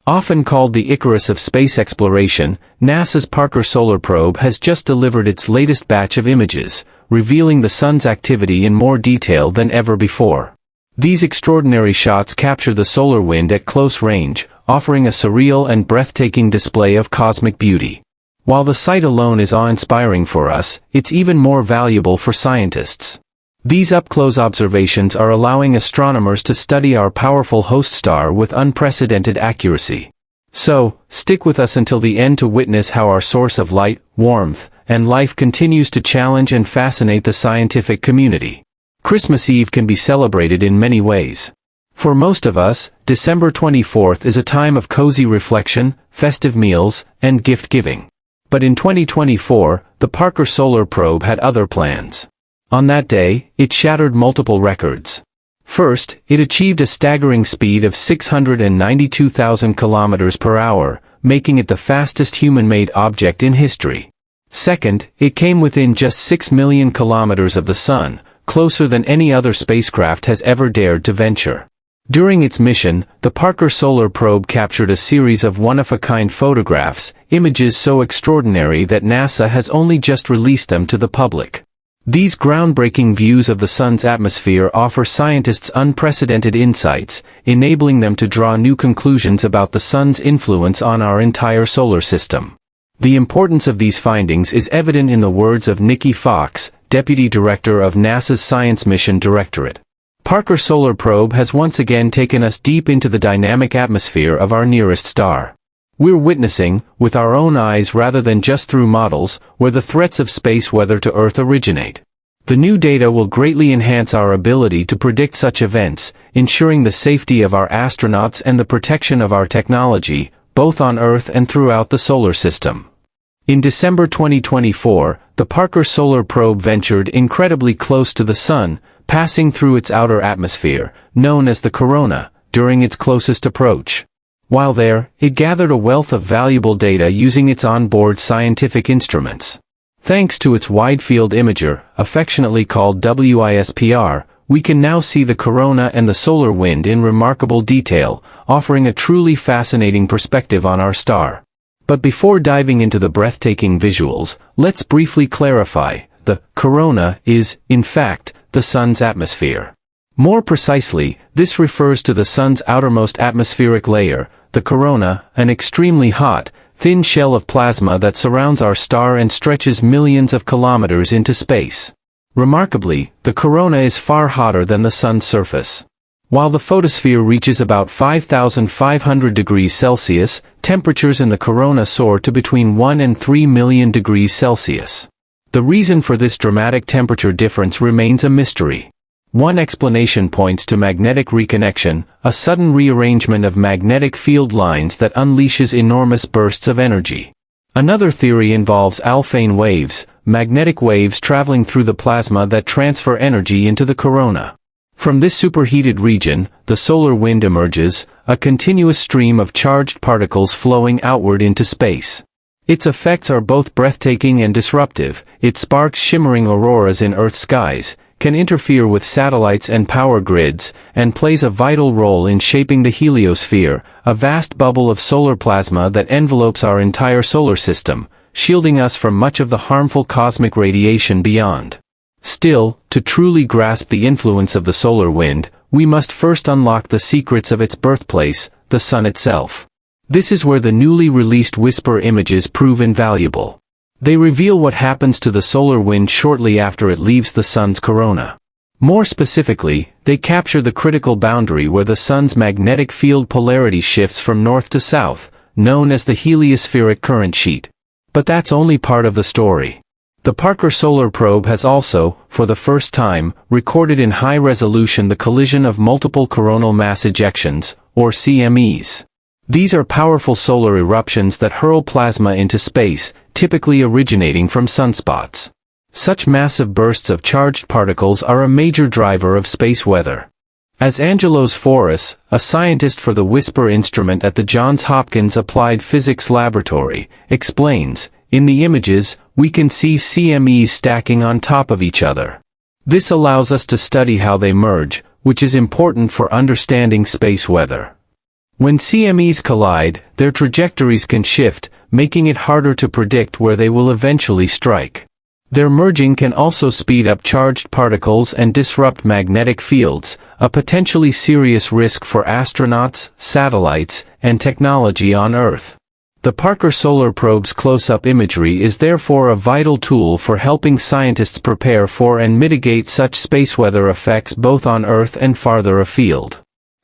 Often called the Icarus of space exploration, NASA's Parker Solar Probe has just delivered its latest batch of images, revealing the sun's activity in more detail than ever before. These extraordinary shots capture the solar wind at close range, offering a surreal and breathtaking display of cosmic beauty. While the sight alone is awe-inspiring for us, it's even more valuable for scientists. These up-close observations are allowing astronomers to study our powerful host star with unprecedented accuracy. So, stick with us until the end to witness how our source of light, warmth, and life continues to challenge and fascinate the scientific community. Christmas Eve can be celebrated in many ways. For most of us, December 24th is a time of cozy reflection, festive meals, and gift-giving. But in 2024, the Parker Solar Probe had other plans. On that day, it shattered multiple records. First, it achieved a staggering speed of 692,000 kilometers per hour, making it the fastest human-made object in history. Second, it came within just 6 million kilometers of the Sun, closer than any other spacecraft has ever dared to venture. During its mission, the Parker Solar Probe captured a series of one-of-a-kind photographs, images so extraordinary that NASA has only just released them to the public. These groundbreaking views of the Sun's atmosphere offer scientists unprecedented insights, enabling them to draw new conclusions about the Sun's influence on our entire solar system. The importance of these findings is evident in the words of Nikki Fox, Deputy Director of NASA's Science Mission Directorate. Parker Solar Probe has once again taken us deep into the dynamic atmosphere of our nearest star. We're witnessing, with our own eyes rather than just through models, where the threats of space weather to Earth originate. The new data will greatly enhance our ability to predict such events, ensuring the safety of our astronauts and the protection of our technology, both on Earth and throughout the solar system. In December 2024, the Parker Solar Probe ventured incredibly close to the Sun, passing through its outer atmosphere, known as the corona, during its closest approach. While there, it gathered a wealth of valuable data using its onboard scientific instruments. Thanks to its wide-field imager, affectionately called WISPR, we can now see the corona and the solar wind in remarkable detail, offering a truly fascinating perspective on our star. But before diving into the breathtaking visuals, let's briefly clarify, the corona is, in fact, the Sun's atmosphere. More precisely, this refers to the Sun's outermost atmospheric layer, the corona, an extremely hot, thin shell of plasma that surrounds our star and stretches millions of kilometers into space. Remarkably, the corona is far hotter than the Sun's surface. While the photosphere reaches about 5,500 degrees Celsius, temperatures in the corona soar to between 1 and 3 million degrees Celsius. The reason for this dramatic temperature difference remains a mystery. One explanation points to magnetic reconnection, a sudden rearrangement of magnetic field lines that unleashes enormous bursts of energy. Another theory involves Alfvén waves, magnetic waves traveling through the plasma that transfer energy into the corona. From this superheated region, the solar wind emerges, a continuous stream of charged particles flowing outward into space. Its effects are both breathtaking and disruptive. It sparks shimmering auroras in Earth's skies, can interfere with satellites and power grids, and plays a vital role in shaping the heliosphere, a vast bubble of solar plasma that envelopes our entire solar system, shielding us from much of the harmful cosmic radiation beyond. Still, to truly grasp the influence of the solar wind, we must first unlock the secrets of its birthplace, the Sun itself. This is where the newly released WISPR images prove invaluable. They reveal what happens to the solar wind shortly after it leaves the Sun's corona. More specifically, they capture the critical boundary where the Sun's magnetic field polarity shifts from north to south, known as the heliospheric current sheet. But that's only part of the story. The Parker Solar Probe has also, for the first time, recorded in high resolution the collision of multiple coronal mass ejections, or CMEs. These are powerful solar eruptions that hurl plasma into space, typically originating from sunspots. Such massive bursts of charged particles are a major driver of space weather. As Angelos Foris, a scientist for the WISPR instrument at the Johns Hopkins Applied Physics Laboratory, explains, in the images, we can see CMEs stacking on top of each other. This allows us to study how they merge, which is important for understanding space weather. When CMEs collide, their trajectories can shift, making it harder to predict where they will eventually strike. Their merging can also speed up charged particles and disrupt magnetic fields, a potentially serious risk for astronauts, satellites, and technology on Earth. The Parker Solar Probe's close-up imagery is therefore a vital tool for helping scientists prepare for and mitigate such space weather effects both on Earth and farther afield.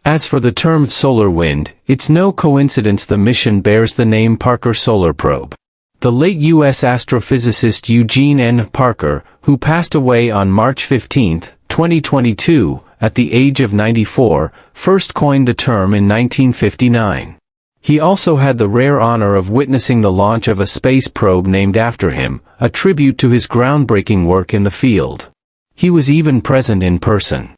As for the term solar wind, it's no coincidence the mission bears the name Parker Solar Probe. The late U.S. astrophysicist Eugene N. Parker, who passed away on March 15, 2022, at the age of 94, first coined the term in 1959. He also had the rare honor of witnessing the launch of a space probe named after him, a tribute to his groundbreaking work in the field. He was even present in person.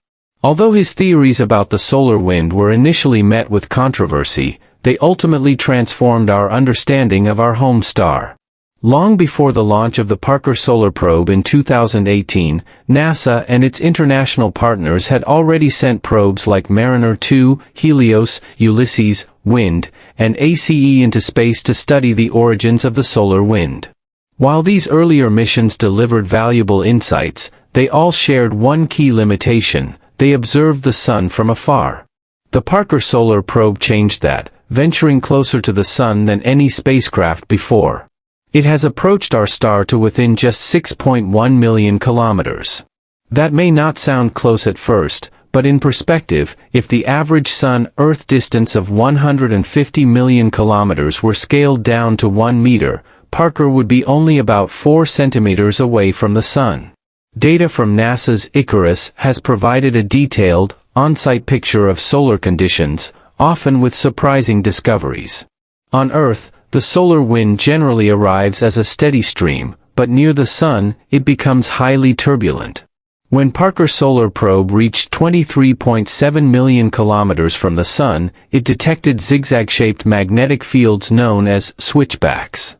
Although his theories about the solar wind were initially met with controversy, they ultimately transformed our understanding of our home star. Long before the launch of the Parker Solar Probe in 2018, NASA and its international partners had already sent probes like Mariner 2, Helios, Ulysses, Wind, and ACE into space to study the origins of the solar wind. While these earlier missions delivered valuable insights, they all shared one key limitation: they observed the sun from afar. The Parker Solar Probe changed that, venturing closer to the sun than any spacecraft before. It has approached our star to within just 6.1 million kilometers. That may not sound close at first, but in perspective, if the average Sun-Earth distance of 150 million kilometers were scaled down to 1 meter, Parker would be only about 4 centimeters away from the sun. Data from NASA's Icarus has provided a detailed, on-site picture of solar conditions, often with surprising discoveries. On Earth, the solar wind generally arrives as a steady stream, but near the sun, it becomes highly turbulent. When Parker Solar Probe reached 23.7 million kilometers from the sun, it detected zigzag-shaped magnetic fields known as switchbacks.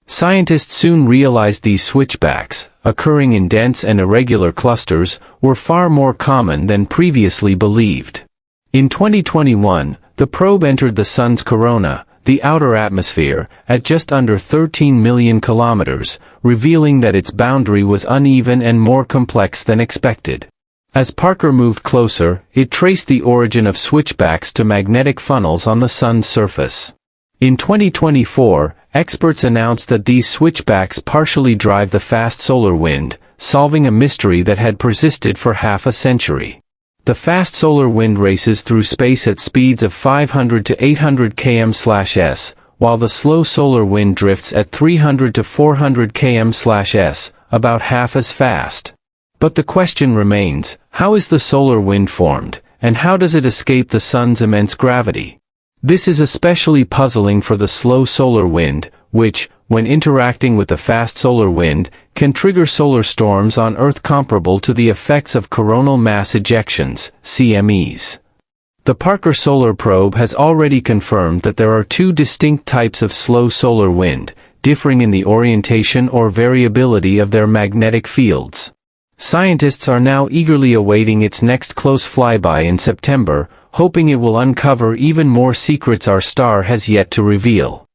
Scientists soon realized these switchbacks, occurring in dense and irregular clusters, were far more common than previously believed. In 2021, the probe entered the sun's corona, the outer atmosphere, at just under 13 million kilometers, revealing that its boundary was uneven and more complex than expected. As Parker moved closer, it traced the origin of switchbacks to magnetic funnels on the sun's surface. In 2024, experts announced that these switchbacks partially drive the fast solar wind, solving a mystery that had persisted for half a century. The fast solar wind races through space at speeds of 500 to 800 km/s, while the slow solar wind drifts at 300 to 400 km/s, about half as fast. But the question remains, how is the solar wind formed, and how does it escape the sun's immense gravity? This is especially puzzling for the slow solar wind, which, when interacting with the fast solar wind, can trigger solar storms on Earth comparable to the effects of coronal mass ejections, CMEs. The Parker Solar Probe has already confirmed that there are 2 distinct types of slow solar wind, differing in the orientation or variability of their magnetic fields. Scientists are now eagerly awaiting its next close flyby in September, hoping it will uncover even more secrets our star has yet to reveal.